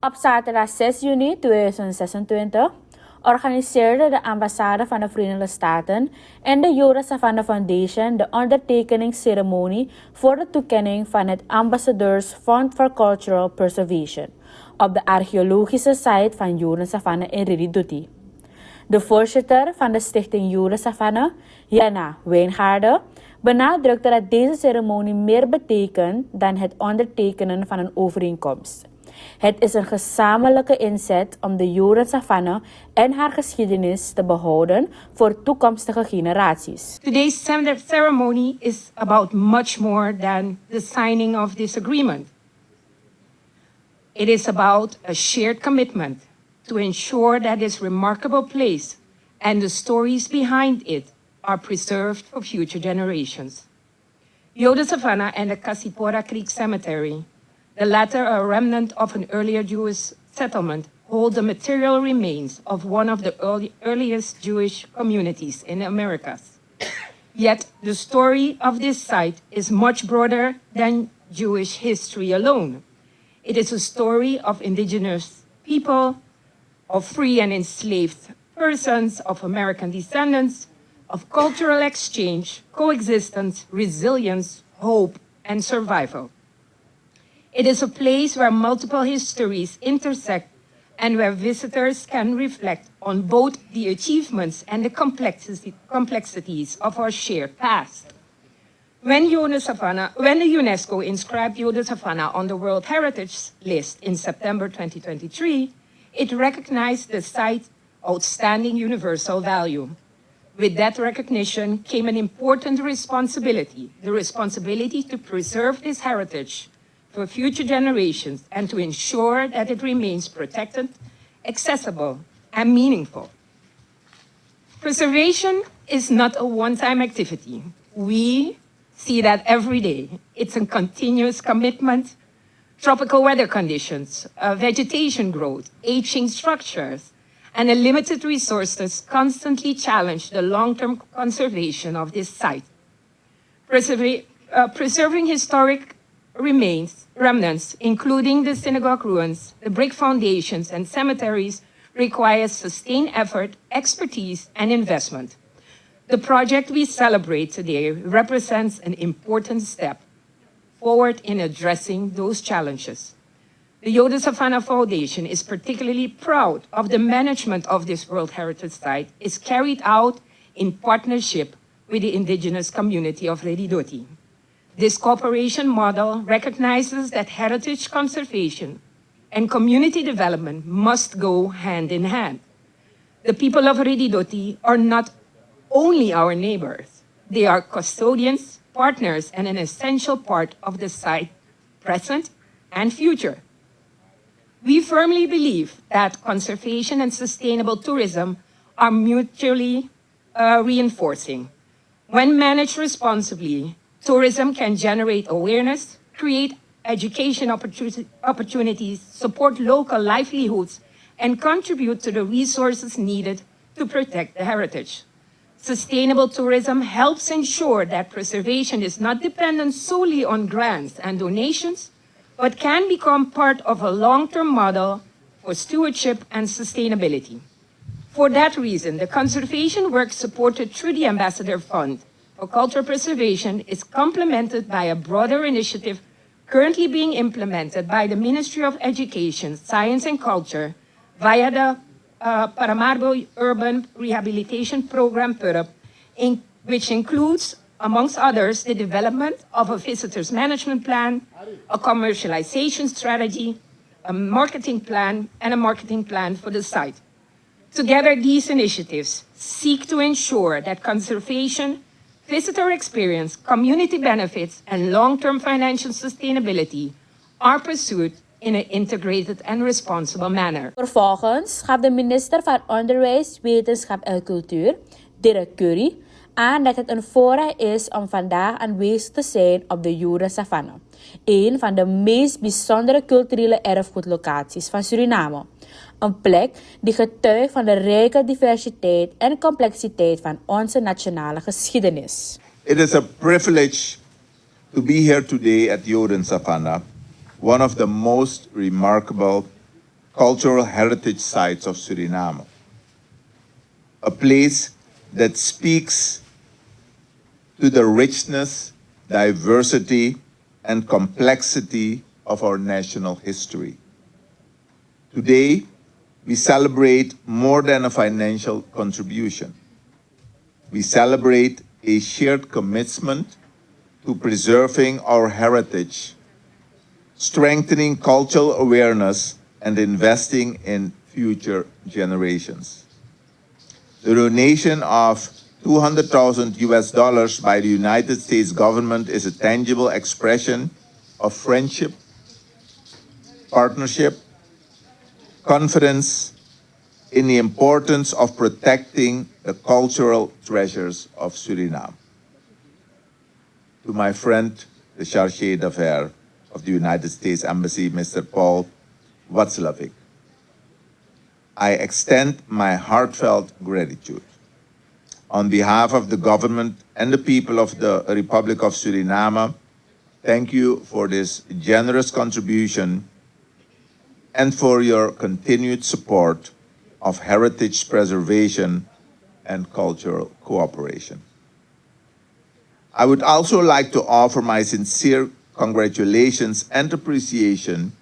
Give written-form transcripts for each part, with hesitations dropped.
Op zaterdag 6 juni 2026 organiseerde de ambassade van de Verenigde Staten en de Joden Savannah Foundation de ondertekeningsceremonie voor de toekenning van het Ambassadeurs Fund for Cultural Preservation op de archeologische site van Joden Savannah in Riddiduti. De voorzitter van de stichting Joden Savannah, Jana Wijngaarden, benadrukte dat deze ceremonie meer betekent dan het ondertekenen van een overeenkomst. Het is een gezamenlijke inzet om de Joden Savannah en haar geschiedenis te behouden voor toekomstige generaties. Today's ceremony is about much more than the signing of this agreement. It is about a shared commitment to ensure that this remarkable place and the stories behind it are preserved for future generations. Joden Savannah and the Kasipora Creek Cemetery, the latter a remnant of an earlier Jewish settlement, hold the material remains of one of the earliest Jewish communities in the Americas. Yet the story of this site is much broader than Jewish history alone. It is a story of indigenous people, of free and enslaved persons, of American descendants, of cultural exchange, coexistence, resilience, hope, and survival. It is a place where multiple histories intersect and where visitors can reflect on both the achievements and the complexities of our shared past. When the UNESCO inscribed Joden Savannah on the World Heritage List in September 2023, it recognized the site's outstanding universal value. With that recognition came an important responsibility, the responsibility to preserve this heritage for future generations and to ensure that it remains protected, accessible, and meaningful. Preservation is not a one-time activity. We see that every day. It's a continuous commitment. Tropical weather conditions, vegetation growth, aging structures, and limited resources constantly challenge the long-term conservation of this site. Preserving historic remnants, including the synagogue ruins, the brick foundations, and cemeteries, requires sustained effort, expertise, and investment. The project we celebrate today represents an important step forward in addressing those challenges. The Joden Savannah Foundation is particularly proud of the management of this World Heritage Site is carried out in partnership with the indigenous community of Riddiduti. This cooperation model recognizes that heritage conservation and community development must go hand in hand. The people of Riddiduti are not only our neighbors, they are custodians, partners, and an essential part of the site, present and future. We firmly believe that conservation and sustainable tourism are mutually reinforcing. When managed responsibly, tourism can generate awareness, create education opportunities, support local livelihoods, and contribute to the resources needed to protect the heritage. Sustainable tourism helps ensure that preservation is not dependent solely on grants and donations, but can become part of a long-term model for stewardship and sustainability. For that reason, the conservation work supported through the Ambassador Fund for Cultural Preservation is complemented by a broader initiative currently being implemented by the Ministry of Education, Science and Culture via the Paramaribo Urban Rehabilitation Program, PURP, which includes, amongst others, the development of a visitors management plan, a commercialization strategy, a marketing plan, and a marketing plan for the site. Together, these initiatives seek to ensure that conservation, visitor experience, community benefits, and long-term financial sustainability are pursued in an integrated and responsible manner. Vervolgens gaf de minister van Onderwijs, Wetenschap en Cultuur, Dirk Curry, aan dat het een voorrecht is om vandaag aanwezig te zijn op de Joden Savannah, een van de meest bijzondere culturele erfgoedlocaties van Suriname. Een plek die getuigt van de rijke diversiteit en complexiteit van onze nationale geschiedenis. It is a privilege to be here today at Joden Savannah, one of the most remarkable cultural heritage sites of Suriname, a place that speaks to the richness, diversity, and complexity of our national history. Today, we celebrate more than a financial contribution. We celebrate a shared commitment to preserving our heritage, strengthening cultural awareness, and investing in future generations. The donation of $200,000 by the United States government is a tangible expression of friendship, partnership, confidence in the importance of protecting the cultural treasures of Suriname. To my friend, the Chargé d'Affaires of the United States Embassy, Mr. Paul Watzlawick, I extend my heartfelt gratitude. On behalf of the government and the people of the Republic of Suriname, thank you for this generous contribution and for your continued support of heritage preservation and cultural cooperation. I would also like to offer my sincere congratulations and appreciation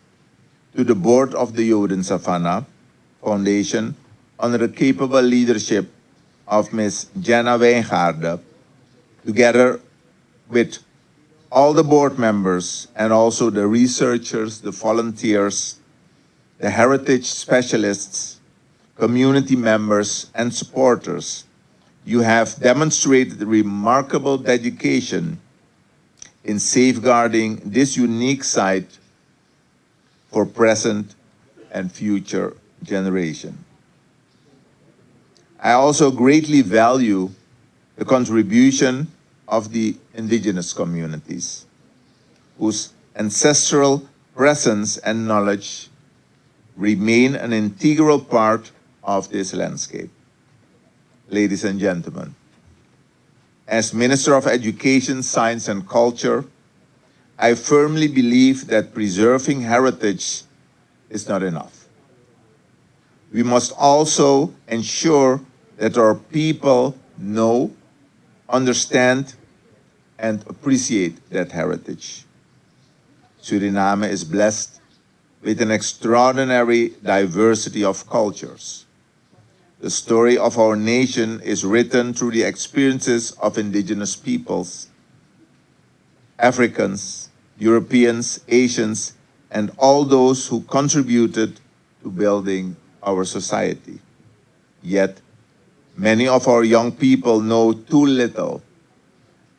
to the board of the Joden Savannah Foundation under the capable leadership of Ms. Jenna Wijngaarden, together with all the board members and also the researchers, the volunteers, the heritage specialists, community members, and supporters. You have demonstrated remarkable dedication in safeguarding this unique site for present and future generation. I also greatly value the contribution of the indigenous communities, whose ancestral presence and knowledge remain an integral part of this landscape. Ladies and gentlemen, as Minister of Education, Science and Culture, I firmly believe that preserving heritage is not enough. We must also ensure that our people know, understand, and appreciate that heritage. Suriname is blessed with an extraordinary diversity of cultures. The story of our nation is written through the experiences of indigenous peoples, Africans, Europeans, Asians, and all those who contributed to building our society. Yet, many of our young people know too little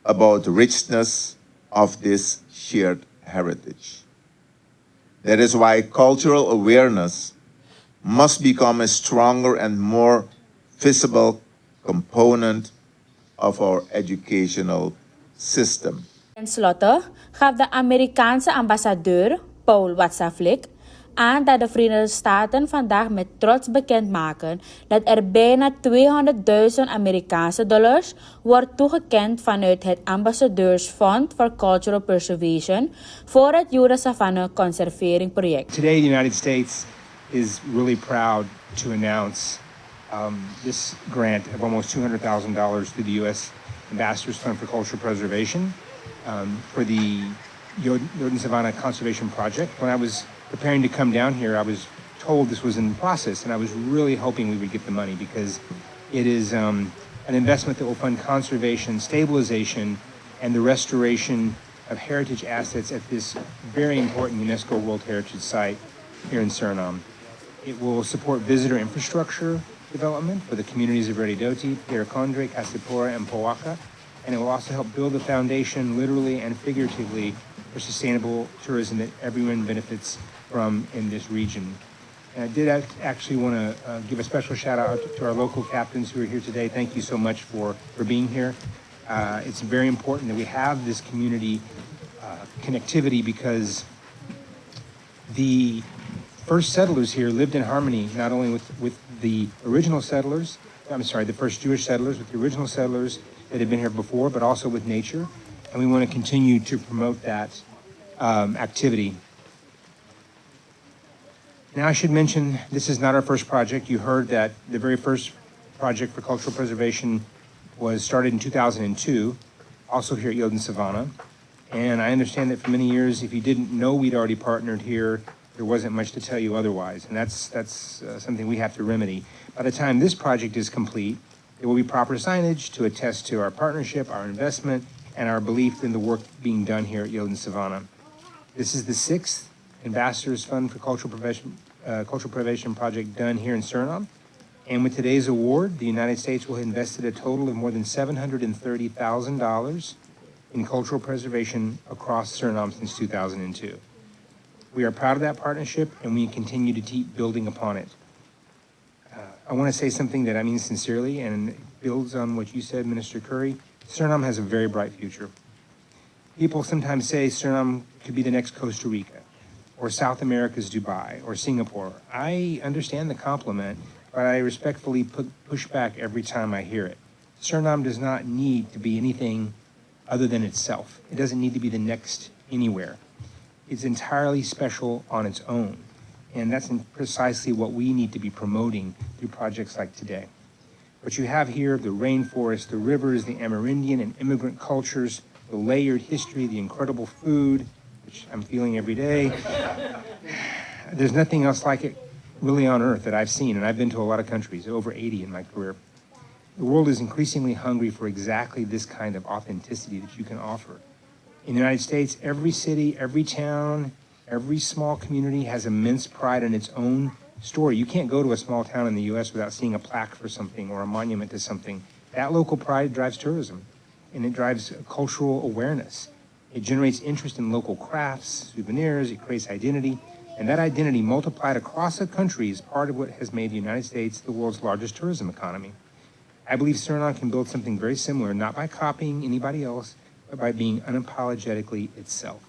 about the richness of this shared heritage. That is why cultural awareness must become a stronger and more visible component of our educational system. Ten slotte gaf de Amerikaanse ambassadeur Paul Watzlawick aan dat de Verenigde Staten vandaag met trots bekendmaken dat er bijna $200,000 Amerikaanse dollars wordt toegekend vanuit het Ambassadeursfonds for Cultural Preservation voor het Jura Savannah Conservering Project. Today, the United States is really proud to announce this grant of almost $200,000 through the U.S. Ambassador's Fund for Cultural Preservation for the Joden Savannah Conservation Project. When I was preparing to come down here, I was told this was in the process, and I was really hoping we would get the money because it is an investment that will fund conservation, stabilization, and the restoration of heritage assets at this very important UNESCO World Heritage Site here in Suriname. It will support visitor infrastructure development for the communities of Redidoti, Pierre-Condre, Casipora, and Powaka, and it will also help build the foundation, literally and figuratively, for sustainable tourism that everyone benefits from in this region. And I did actually want to give a special shout out to our local captains who are here today. Thank you so much for being here. It's very important that we have this community connectivity because the first settlers here lived in harmony not only with the original settlers, the first Jewish settlers, with the original settlers that had been here before, but also with nature. And we want to continue to promote that activity. Now, I should mention, this is not our first project. You heard that the very first project for cultural preservation was started in 2002, also here at Yoden Savannah. And I understand that for many years, if you didn't know we'd already partnered here, there wasn't much to tell you otherwise. And that's something we have to remedy. By the time this project is complete, there will be proper signage to attest to our partnership, our investment, and our belief in the work being done here at Yoden Savannah. This is the 6th Ambassadors Fund for Cultural Preservation project done here in Suriname. And with today's award, the United States will have invested a total of more than $730,000 in cultural preservation across Suriname since 2002. We are proud of that partnership, and we continue to keep building upon it. I want to say something that I mean sincerely, and it builds on what you said, Minister Curry. Suriname has a very bright future. People sometimes say Suriname could be the next Costa Rica, or South America's Dubai, or Singapore. I understand the compliment, but I respectfully push back every time I hear it. Suriname does not need to be anything other than itself. It doesn't need to be the next anywhere. It's entirely special on its own. And that's precisely what we need to be promoting through projects like today. What you have here, the rainforest, the rivers, the Amerindian and immigrant cultures, the layered history, the incredible food, which I'm feeling every day. There's nothing else like it really on earth that I've seen, and I've been to a lot of countries, over 80 in my career. The world is increasingly hungry for exactly this kind of authenticity that you can offer. In the United States, every city, every town, every small community has immense pride in its own story. You can't go to a small town in the U.S. without seeing a plaque for something or a monument to something. That local pride drives tourism, and it drives cultural awareness. It generates interest in local crafts, souvenirs, it creates identity, and that identity multiplied across the country is part of what has made the United States the world's largest tourism economy. I believe Suriname can build something very similar, not by copying anybody else, but by being unapologetically itself.